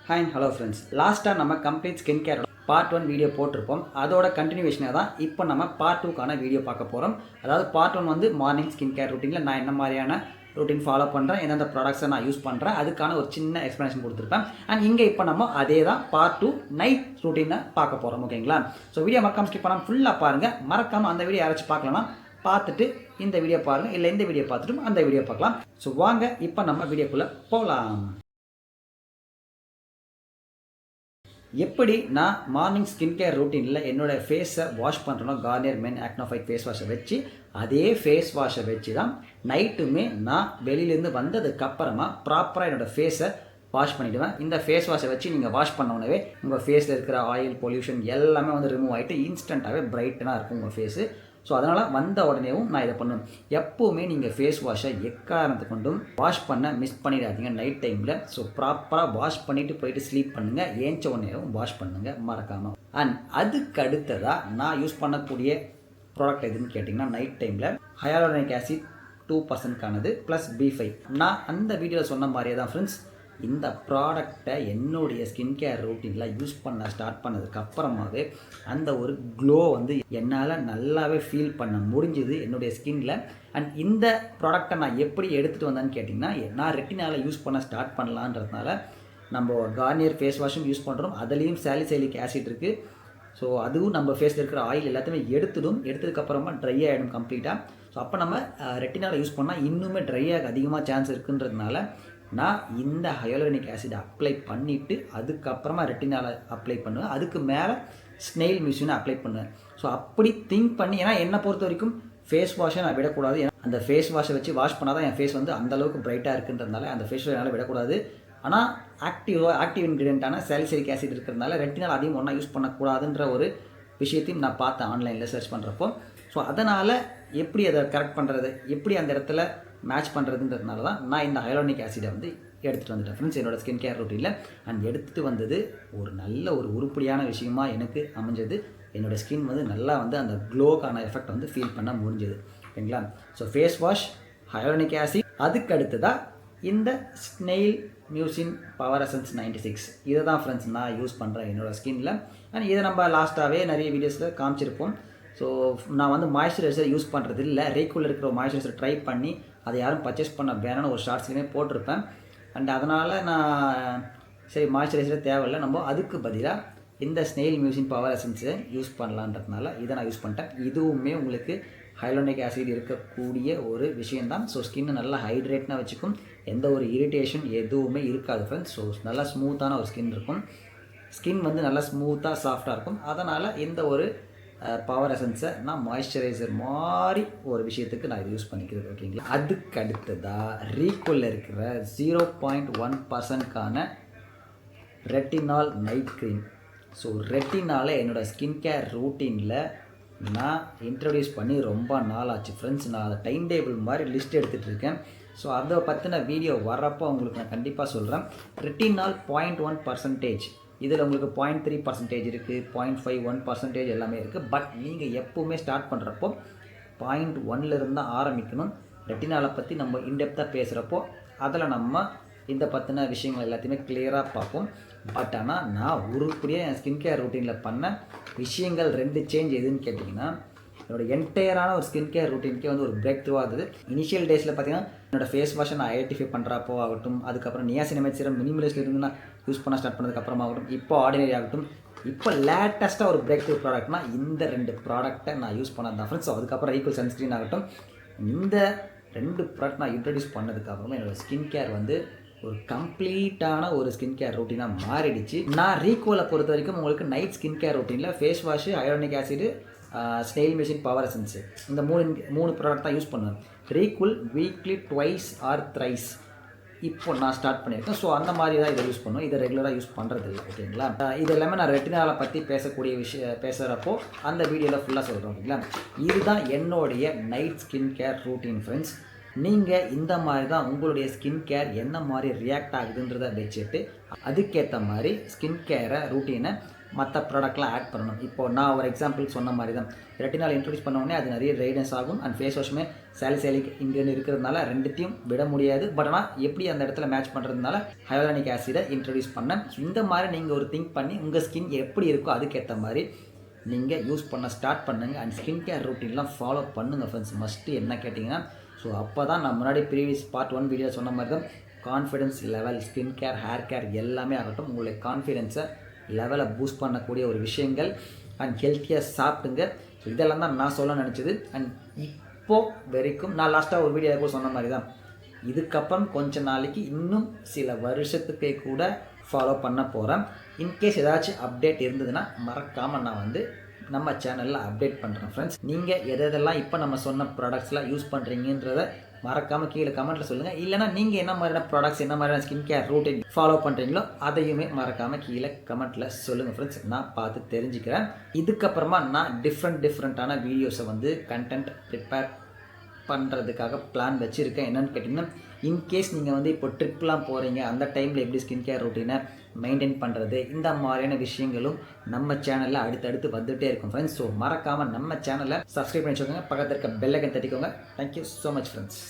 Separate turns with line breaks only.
Hi hello friends, லாஸ்ட்டாக நம்ம complete skin care part 1 video போட்டிருப்போம். அதோட கண்டினியூவேஷனாக தான் இப்போ நம்ம பார்ட் 2க்கான வீடியோ பார்க்க போகிறோம். அதாவது பார்ட் 1 வந்து மார்னிங் ஸ்கின் கேர் ரூட்டீனில் நான் என்ன மாதிரியான ரூட்டீன் ஃபாலோ பண்ணுறேன், எந்தெந்த ப்ராடக்ட்ஸை நான் யூஸ் பண்ணுறேன், அதுக்கான ஒரு சின்ன எக்ஸ்ப்ளனேஷன் கொடுத்துருப்பேன். அண்ட் இங்கே இப்போ நம்ம அதே தான் பார்ட் 2 நைட் ரூட்டீனை பார்க்க போகிறோம். ஓகேங்களா? ஸோ வீடியோ மறக்காம ஸ்கிப் பண்ணாமல் ஃபுல்லாக பாருங்கள். மறக்காமல் அந்த வீடியோ யாராச்சும் பார்க்கலன்னா பார்த்துட்டு இந்த வீடியோ பாருங்கள், இல்லை இந்த வீடியோ பார்த்துட்டு அந்த வீடியோ பார்க்கலாம். ஸோ வாங்க இப்போ நம்ம வீடியோக்குள்ளே போகலாம். எப்படி நான் மார்னிங் ஸ்கின் கேர் ரூட்டீனில் என்னோடய ஃபேஸை வாஷ் பண்ணுறேனோ Garnier Men AcnoFight face வாஷை வச்சு, அதே ஃபேஸ் வாஷை வச்சு தான் நைட்டுமே நான் வெளியிலேருந்து வந்ததுக்கப்புறமா ப்ராப்பராக என்னோடய ஃபேஸை வாஷ் பண்ணிவிடுவேன். இந்த ஃபேஸ் வாஷை வச்சு நீங்கள் வாஷ் பண்ணோன்னே உங்கள் ஃபேஸில் இருக்கிற ஆயில் பொல்யூஷன் எல்லாமே வந்து ரிமூவ் ஆகிட்டு இன்ஸ்டண்ட்டாகவே பிரைட்டனாக இருக்கும் உங்கள் ஃபேஸு. ஸோ அதனால் வந்த உடனேவும் நான் இதை பண்ணுவேன். எப்போவுமே நீங்கள் ஃபேஸ் வாஷை எக்காரணத்தை கொண்டும் வாஷ் பண்ண மிஸ் பண்ணிடாதீங்க நைட் டைமில். ஸோ ப்ராப்பராக வாஷ் பண்ணிவிட்டு போயிட்டு ஸ்லீப் பண்ணுங்கள். ஏஞ்ச உடனேவும் வாஷ் பண்ணுங்கள் மறக்காமல். அண்ட் அதுக்கு அடுத்ததாக நான் யூஸ் பண்ணக்கூடிய ப்ராடக்ட் எதுன்னு கேட்டிங்கன்னா, நைட் டைமில் ஹையாலுரோனிக் ஆசிட் 2%க்கானது ப்ளஸ் B5. நான் அந்த வீடியோவில் சொன்ன மாதிரியே தான் ஃப்ரெண்ட்ஸ், இந்த ப்ராடக்டை என்னுடைய ஸ்கின் கேர் ரூட்டீனில் யூஸ் பண்ண ஸ்டார்ட் பண்ணதுக்கப்புறமாவே அந்த ஒரு க்ளோ வந்து என்னால் நல்லாவே ஃபீல் பண்ண முடிஞ்சுது என்னுடைய ஸ்கின்னில். அண்ட் இந்த ப்ராடக்டை நான் எப்படி எடுத்துகிட்டு வந்தேன்னு கேட்டிங்கன்னா, நான் ரெட்டினால் யூஸ் பண்ண ஸ்டார்ட் பண்ணலான்றதுனால நம்ம கார்னியர் ஃபேஸ் வாஷும் யூஸ் பண்ணுறோம். அதுலேயும் சாலிசைலிக் ஆசிட் இருக்குது. ஸோ அதுவும் நம்ம ஃபேஸில் இருக்கிற ஆயில் எல்லாத்தையுமே எடுத்ததுக்கப்புறமா ட்ரை ஆகிடும் கம்ப்ளீட்டாக. ஸோ அப்போ நம்ம ரெட்டினால் யூஸ் பண்ணால் இன்னுமே ட்ரை ஆக அதிகமாக சான்ஸ் இருக்குன்றதுனால நான் இந்த ஹையாலுரோனிக் ஆசிட் அப்ளை பண்ணிவிட்டு அதுக்கப்புறமா ரெட்டினால் அப்ளை பண்ணுவேன். அதுக்கு மேலே ஸ்னெயில் மியூசினை அப்ளை பண்ணுவேன். ஸோ அப்படி திங்க் பண்ணி, ஏன்னா என்னை பொறுத்த வரைக்கும் ஃபேஸ் வாஷை நான் விடக்கூடாது. ஏன்னா அந்த ஃபேஸ் வாஷை வச்சு வாஷ் பண்ணால் தான் என் ஃபேஸ் வந்து அந்தளவுக்கு பிரைட்டாக இருக்குன்றதுனால அந்த ஃபேஸ் வாஷ் என்னால் விடக்கூடாது. ஆனால் ஆக்டிவ் இன்க்ரீடியண்ட்டான சாலிசைலிக் ஆசிட் இருக்கிறதுனால ரெட்டினால் அதிகம் ஒன்றா யூஸ் பண்ணக்கூடாதுன்ற ஒரு விஷயத்தையும் நான் பார்த்தேன் ஆன்லைனில் சர்ச் பண்ணுறப்போ. ஸோ அதனால் எப்படி அதை கரெக்ட் பண்ணுறது, எப்படி அந்த இடத்துல மேட்ச் பண்ணுறதுன்றதுனால தான் நான் இந்த ஹையாலுரோனிக் ஆசிடை வந்து எடுத்துகிட்டு வந்துட்டேன் ஃப்ரெண்ட்ஸ் என்னோடய ஸ்கின் கேர் ரூட்டீனில். அண்ட் எடுத்துகிட்டு வந்தது ஒரு நல்ல ஒரு உருப்படியான விஷயமா எனக்கு அமைஞ்சது. என்னோடய ஸ்கின் வந்து நல்லா வந்து அந்த க்ளோக்கான எஃபெக்ட் வந்து ஃபீல் பண்ண முடிஞ்சது. ஓகேங்களா? ஸோ ஃபேஸ் வாஷ், ஹையாலுரோனிக் ஆசிட், அதுக்கு அடுத்ததாக இந்த ஸ்னெயில் மியூசின் பவர் எசன்ஸ் 96, இதை தான் ஃப்ரெண்ட்ஸ் நான் யூஸ் பண்ணுறேன் என்னோடய ஸ்கின்னில். அண்ட் இதை நம்ம லாஸ்ட்டாகவே நிறைய வீடியோஸில் காமிச்சிருப்போம். ஸோ நான் வந்து மாய்ஸ்சரைசர் யூஸ் பண்ணுறது இல்லை. ரேக்குள்ள இருக்கிற மாய்ஸ்சரைசர் ட்ரை பண்ணி அதை யாரும் பர்ச்சேஸ் பண்ண வேணும்னு ஒரு ஷார்ட்ஸ்லையுமே போட்டிருப்பேன். அண்ட் அதனால் நான் சரி மாய்ஸ்சரைசரே தேவையில்லை, நம்ம அதுக்கு பதிலாக இந்த ஸ்னெயில் மியூசின் பவர் எசன்ஸை யூஸ் பண்ணலான்றதுனால இதை நான் யூஸ் பண்ணிட்டேன். இதுவுமே உங்களுக்கு ஹையாலுரோனிக் ஆசிட் இருக்கக்கூடிய ஒரு விஷயந்தான். ஸோ ஸ்கின்னை நல்லா ஹைட்ரேட்னாக வச்சுக்கும், எந்த ஒரு இரிட்டேஷன் எதுவுமே இருக்காது ஃப்ரெண்ட்ஸ். ஸோ நல்லா ஸ்மூத்தான ஒரு ஸ்கின் இருக்கும். ஸ்கின் வந்து நல்லா ஸ்மூத்தாக சாஃப்டாக இருக்கும். அதனால் இந்த ஒரு பவர் எசன்ஸை நான் மாய்ஸ்சரைசர் மாதிரி ஒரு விஷயத்துக்கு நான் இது யூஸ் பண்ணிக்கிறது. ஓகேங்களா? அதுக்கு அடுத்ததாக ரீக்குள்ள இருக்கிற 0.1%க்கான ரெட்டினால் நைட் க்ரீம். ஸோ ரெட்டினால என்னோடய ஸ்கின் கேர் ரூட்டீனில் நான் இன்ட்ரடியூஸ் பண்ணி ரொம்ப நாள் ஆச்சு ஃப்ரெண்ட்ஸ். நான் அதை டைம் டேபிள் மாதிரி லிஸ்ட் எடுத்துகிட்டு இருக்கேன். ஸோ அதை பற்றின வீடியோ வர்றப்போ உங்களுக்கு நான் கண்டிப்பாக சொல்கிறேன். ரெட்டினால் 0.1%, இதில் உங்களுக்கு 0.3% இருக்குது, 0.51% எல்லாமே இருக்குது. பட் நீங்கள் எப்போவுமே ஸ்டார்ட் பண்ணுறப்போ 0.1 தான் ஆரம்பிக்கணும். ரெட்டினாலை பற்றி நம்ம இன்டெப்த்தாக பேசுகிறப்போ அதில் நம்ம இந்த பற்றின விஷயங்கள் எல்லாத்தையுமே கிளியராக பார்ப்போம். பட் ஆனால் நான் உருப்படியாக என் ஸ்கின் கேர் ரூட்டீனில் பண்ண விஷயங்கள் 2 சேஞ்ச் எதுன்னு கேட்டிங்கன்னா, என்னோடய என்டையரான ஒரு ஸ்கின் கேர் ரூட்டீனுக்கே வந்து ஒரு பிரேக் த்ரூ ஆகுது. இனிஷியல் டேஸில் பார்த்தீங்கன்னா என்னோடய ஃபேஸ் வாஷை நான் ஐடென்டிஃபை பண்ணுறப்போ ஆகட்டும், அதுக்கப்புறம் நியாசினமைட் சீரம் மினிமலிஸ்ட்ல இருந்து நான் யூஸ் பண்ண ஸ்டார்ட் பண்ணதுக்கப்புறமா ஆகட்டும், இப்போ ஆர்டினரி ஆகட்டும், இப்போ லேட்டஸ்ட்டாக ஒரு பிரேக் த்ரூ ப்ராடக்ட்னா இந்த 2 ப்ராடக்ட்டை நான் யூஸ் பண்ணது தான் ஃப்ரெண்ட்ஸ். அதுக்கப்புறம் ஈக்குவல் சன்ஸ்க்ரீன் ஆகட்டும், இந்த 2 ப்ராடக்ட் நான் இன்ட்ரடியூஸ் பண்ணதுக்கப்புறமா என்னோடய ஸ்கின் கேர் வந்து ஒரு கம்ப்ளீட்டான ஒரு ஸ்கின் கேர் ரூட்டீனாக மாறிடுச்சு. நான் ரீகோலை பொறுத்த வரைக்கும் உங்களுக்கு நைட் ஸ்கின் கேர் ரூட்டீனில் face wash, hyaluronic acid, snail mucin power essence, இந்த 3 ப்ராடக்ட் தான் யூஸ் பண்ணுவேன். Reequil weekly twice or thrice இப்போ நான் ஸ்டார்ட் பண்ணியிருக்கேன். ஸோ அந்த மாதிரி தான் இதை யூஸ் பண்ணுவேன். இதை ரெகுலராக யூஸ் பண்ணுறது இல்லை. ஓகேங்களா? இது எல்லாமே நான் ரெட்டினாலை பற்றி பேசக்கூடிய பேசுகிறப்போ அந்த வீடியோவில் ஃபுல்லாக சொல்கிறேன். ஓகேங்களா? இதுதான் என்னுடைய night skin care routine friends. நீங்கள் இந்த மாதிரி தான் உங்களுடைய ஸ்கின் கேர் என்ன மாதிரி ரியாக்ட் ஆகுதுன்றதை வச்சுட்டு அதுக்கேற்ற மாதிரி ஸ்கின் கேரை ரூட்டீனை மற்ற ப்ராடக்ட்லாம் ஆட் பண்ணணும். இப்போது நான் ஒரு எக்ஸாம்பிள் சொன்ன மாதிரி தான் ரெட்டினால் இன்ட்ரடியூஸ் பண்ண உடனே அது நிறைய ட்ரைனஸ் ஆகும் அண்ட் ஃபேஸ் வாஷுமே சாலிசைலிக் இன்க்ரீடியன்ட் இருக்கிறதுனால ரெண்டுத்தையும் விட முடியாது. பட் ஆனால் எப்படி அந்த இடத்துல மேட்ச் பண்ணுறதுனால ஹையாலுரானிக் ஆசிடை இன்ட்ரடியூஸ் பண்ணேன். இந்த மாதிரி நீங்கள் ஒரு திங்க் பண்ணி உங்கள் ஸ்கின் எப்படி இருக்கோ அதுக்கேற்ற மாதிரி நீங்கள் யூஸ் பண்ண ஸ்டார்ட் பண்ணுங்கள் அண்ட் ஸ்கின் கேர் ரூட்டீன்லாம் ஃபாலோ பண்ணுங்கள் ஃப்ரெண்ட்ஸ். மஸ்ட்டு என்ன கேட்டிங்கன்னா, ஸோ அப்போ தான் நான் முன்னாடி ப்ரீவியஸ் பார்ட் 1 வீடியோ சொன்ன மாதிரி தான் confidence level, skin care, hair care எல்லாமே ஆகட்டும் உங்களுடைய கான்ஃபிடென்ஸை லெவலை பூஸ்ட் பண்ணக்கூடிய ஒரு விஷயங்கள் அண்ட் ஹெல்த்தியாக சாப்பிடுங்க. ஸோ இதெல்லாம் தான் நான் சொல்ல நினச்சது. அண்ட் இப்போது வரைக்கும் நான் லாஸ்ட்டாக ஒரு வீடியோ கூட சொன்ன மாதிரி தான் இதுக்கப்புறம் கொஞ்ச நாளைக்கு இன்னும் சில வருஷத்துக்கே கூட ஃபாலோ பண்ண போகிறேன். இன்கேஸ் ஏதாச்சும் அப்டேட் இருந்ததுன்னா மறக்காமல் நான் வந்து நம்ம சேனலில் அப்டேட் பண்ணுறேன் ஃப்ரெண்ட்ஸ். நீங்கள் எதெல்லாம் இப்போ நம்ம சொன்ன ப்ராடக்ட்ஸ்லாம் யூஸ் பண்ணுறீங்கன்றத மறக்காமல் கீழே கமெண்ட்டில் சொல்லுங்கள். இல்லைனா நீங்கள் என்ன மாதிரியான ப்ராடக்ட்ஸ், என்ன மாதிரியான ஸ்கின் கேர் ரூட்டீன் ஃபாலோ பண்ணுறீங்களோ அதையுமே மறக்காமல் கீழே கமெண்ட்டில் சொல்லுங்கள் ஃப்ரெண்ட்ஸ். நான் பார்த்து தெரிஞ்சுக்கிறேன். இதுக்கப்புறமா நான் டிஃப்ரெண்ட்டான வீடியோஸை வந்து கண்டென்ட் ப்ரிப்பேர் பண்ணுறதுக்காக பிளான் வச்சுருக்கேன். என்னென்னு கேட்டிங்கன்னா, இன்கேஸ் நீங்கள் வந்து இப்போ ட்ரிப்லாம் போகிறீங்க அந்த டைமில் எப்படி ஸ்கின் கேர் ரூட்டீனை மெயின்டைன் பண்ணுறது, இந்த மாதிரியான விஷயங்களும் நம்ம சேனலில் அடுத்தடுத்து வந்துகிட்டே இருக்கும் ஃப்ரெண்ட்ஸ். ஸோ மறக்காமல் நம்ம சேனலை சப்ஸ்கிரைப் பண்ணி வச்சுக்கோங்க, பக்கத்தில் இருக்க பெல் ஐக்கன் தட்டிக்கோங்க. Thank you so much friends.